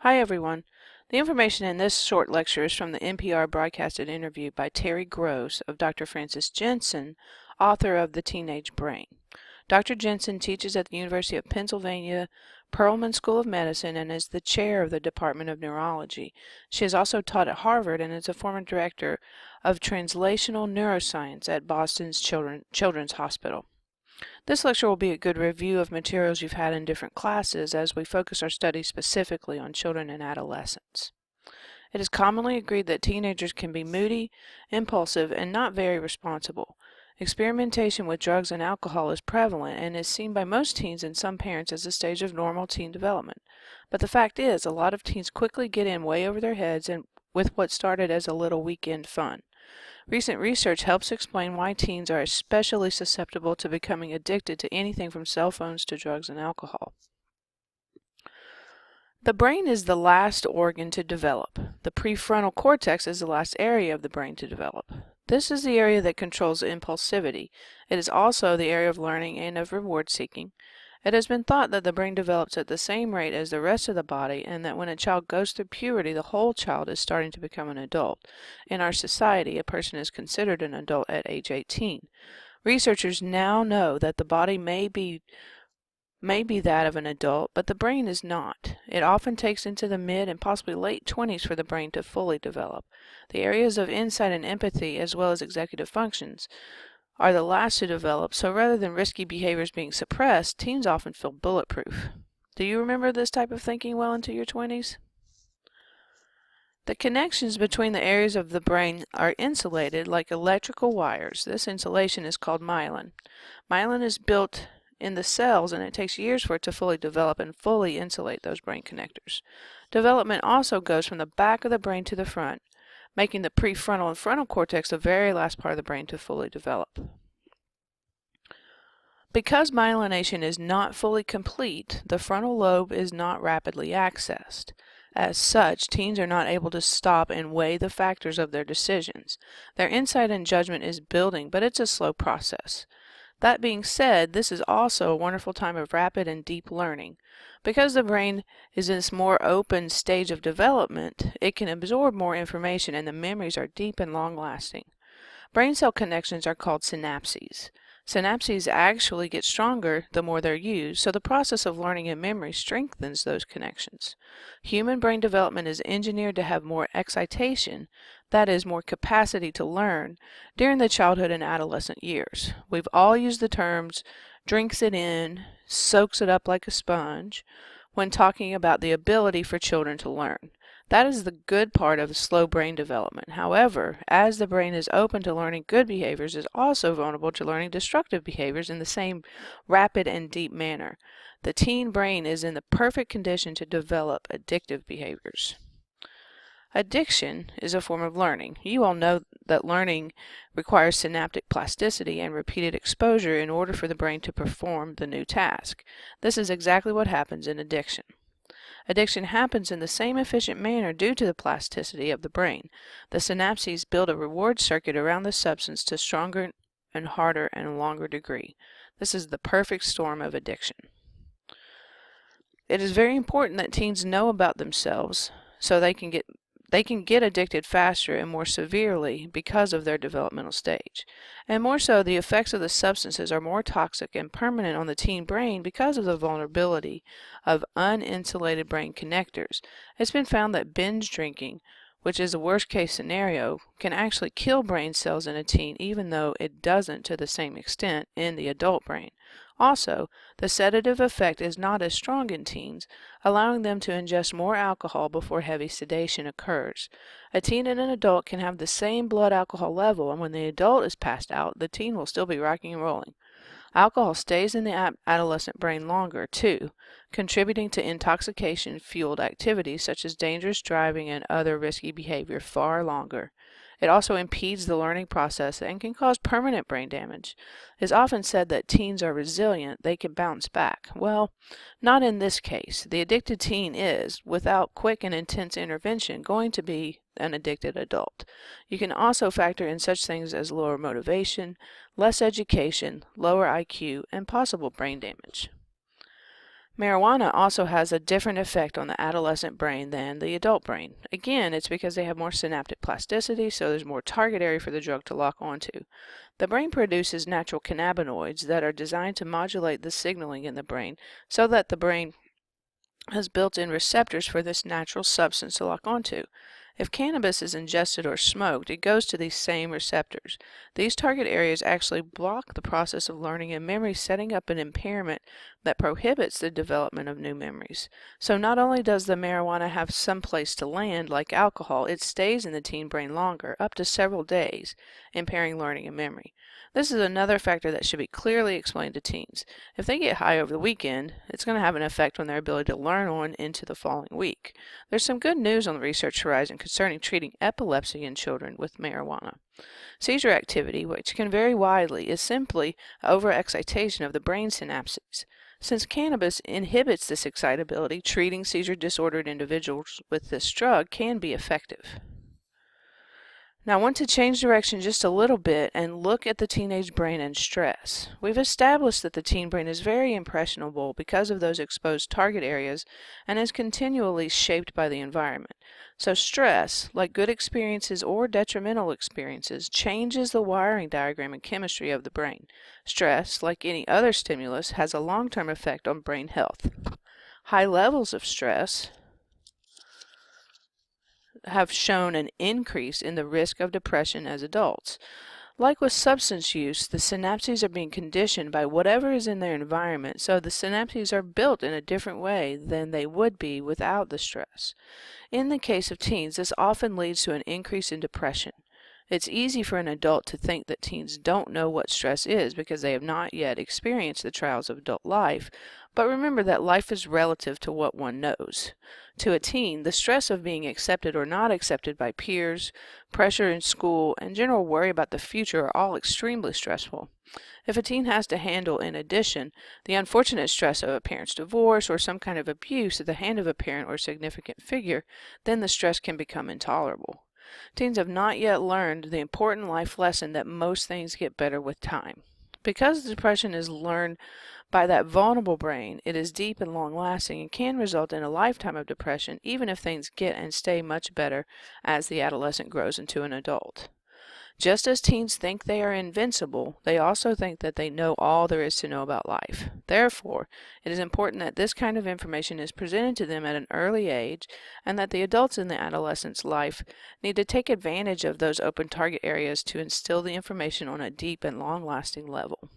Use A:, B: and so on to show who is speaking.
A: Hi everyone. The information in this short lecture is from the NPR broadcasted interview by Terry Gross of Dr. Francis Jensen, author of The Teenage Brain. Dr. Jensen teaches at the University of Pennsylvania Perelman School of Medicine and is the chair of the Department of Neurology. She has also taught at Harvard and is a former director of translational neuroscience at Boston's Children's Hospital. This lecture will be a good review of materials you've had in different classes as we focus our study specifically on children and adolescents. It is commonly agreed that teenagers can be moody, impulsive, and not very responsible. Experimentation with drugs and alcohol is prevalent and is seen by most teens and some parents as a stage of normal teen development. But the fact is, a lot of teens quickly get in way over their heads and with what started as a little weekend fun. Recent research helps explain why teens are especially susceptible to becoming addicted to anything from cell phones to drugs and alcohol. The brain is the last organ to develop. The prefrontal cortex is the last area of the brain to develop. This is the area that controls impulsivity. It is also the area of learning and of reward seeking. It has been thought that the brain develops at the same rate as the rest of the body and that when a child goes through puberty, the whole child is starting to become an adult. In our society, a person is considered an adult at age 18. Researchers now know that the body may be that of an adult, but the brain is not. It often takes into the mid and possibly late 20s for the brain to fully develop. The areas of insight and empathy, as well as executive functions, are the last to develop, so rather than risky behaviors being suppressed, teens often feel bulletproof. Do you remember this type of thinking well into your 20s? The connections between the areas of the brain are insulated like electrical wires. This insulation is called myelin. Myelin is built in the cells and it takes years for it to fully develop and fully insulate those brain connectors. Development also goes from the back of the brain to the front, making the prefrontal and frontal cortex the very last part of the brain to fully develop. Because myelination is not fully complete, the frontal lobe is not rapidly accessed. As such, teens are not able to stop and weigh the factors of their decisions. Their insight and judgment is building, but it's a slow process. That being said, this is also a wonderful time of rapid and deep learning. Because the brain is in this more open stage of development, it can absorb more information and the memories are deep and long-lasting. Brain cell connections are called synapses. Synapses actually get stronger the more they're used, so the process of learning and memory strengthens those connections. Human brain development is engineered to have more excitation, that is, more capacity to learn, during the childhood and adolescent years. We've all used the terms drinks it in, soaks it up like a sponge, when talking about the ability for children to learn. That is the good part of slow brain development. However, as the brain is open to learning good behaviors, it is also vulnerable to learning destructive behaviors in the same rapid and deep manner. The teen brain is in the perfect condition to develop addictive behaviors. Addiction is a form of learning. You all know that learning requires synaptic plasticity and repeated exposure in order for the brain to perform the new task. This is exactly what happens in addiction. Addiction happens in the same efficient manner due to the plasticity of the brain. The synapses build a reward circuit around the substance to stronger and harder and longer degree. This is the perfect storm of addiction. It is very important that teens know about themselves so they can get addicted faster and more severely because of their developmental stage. And more so, the effects of the substances are more toxic and permanent on the teen brain because of the vulnerability of uninsulated brain connectors. It's been found that binge drinking, which is a worst-case scenario, can actually kill brain cells in a teen even though it doesn't to the same extent in the adult brain. Also, the sedative effect is not as strong in teens, allowing them to ingest more alcohol before heavy sedation occurs. A teen and an adult can have the same blood alcohol level, and when the adult is passed out, the teen will still be rocking and rolling. Alcohol stays in the adolescent brain longer, too, contributing to intoxication-fueled activities such as dangerous driving and other risky behavior far longer. It also impedes the learning process and can cause permanent brain damage. It is often said that teens are resilient, they can bounce back. Well, not in this case. The addicted teen is, without quick and intense intervention, going to be an addicted adult. You can also factor in such things as lower motivation, less education, lower IQ, and possible brain damage. Marijuana also has a different effect on the adolescent brain than the adult brain. Again, it's because they have more synaptic plasticity, so there's more target area for the drug to lock onto. The brain produces natural cannabinoids that are designed to modulate the signaling in the brain so that the brain has built-in receptors for this natural substance to lock onto. If cannabis is ingested or smoked, it goes to these same receptors. These target areas actually block the process of learning and memory, setting up an impairment that prohibits the development of new memories. So not only does the marijuana have some place to land, like alcohol, it stays in the teen brain longer, up to several days, impairing learning and memory. This is another factor that should be clearly explained to teens. If they get high over the weekend, it's going to have an effect on their ability to learn on into the following week. There's some good news on the research horizon concerning treating epilepsy in children with marijuana. Seizure activity, which can vary widely, is simply overexcitation of the brain synapses. Since cannabis inhibits this excitability, treating seizure-disordered individuals with this drug can be effective. Now I want to change direction just a little bit and look at the teenage brain and stress. We've established that the teen brain is very impressionable because of those exposed target areas and is continually shaped by the environment. So stress, like good experiences or detrimental experiences, changes the wiring diagram and chemistry of the brain. Stress, like any other stimulus, has a long-term effect on brain health. High levels of stress have shown an increase in the risk of depression as adults. Like with substance use, the synapses are being conditioned by whatever is in their environment, so the synapses are built in a different way than they would be without the stress. In the case of teens, this often leads to an increase in depression. It's easy for an adult to think that teens don't know what stress is because they have not yet experienced the trials of adult life, but remember that life is relative to what one knows. To a teen, the stress of being accepted or not accepted by peers, pressure in school, and general worry about the future are all extremely stressful. If a teen has to handle, in addition, the unfortunate stress of a parent's divorce or some kind of abuse at the hand of a parent or significant figure, then the stress can become intolerable. Teens have not yet learned the important life lesson that most things get better with time. Because depression is learned by that vulnerable brain, it is deep and long-lasting and can result in a lifetime of depression even if things get and stay much better as the adolescent grows into an adult. Just as teens think they are invincible, they also think that they know all there is to know about life. Therefore, it is important that this kind of information is presented to them at an early age, and that the adults in the adolescent's life need to take advantage of those open target areas to instill the information on a deep and long-lasting level.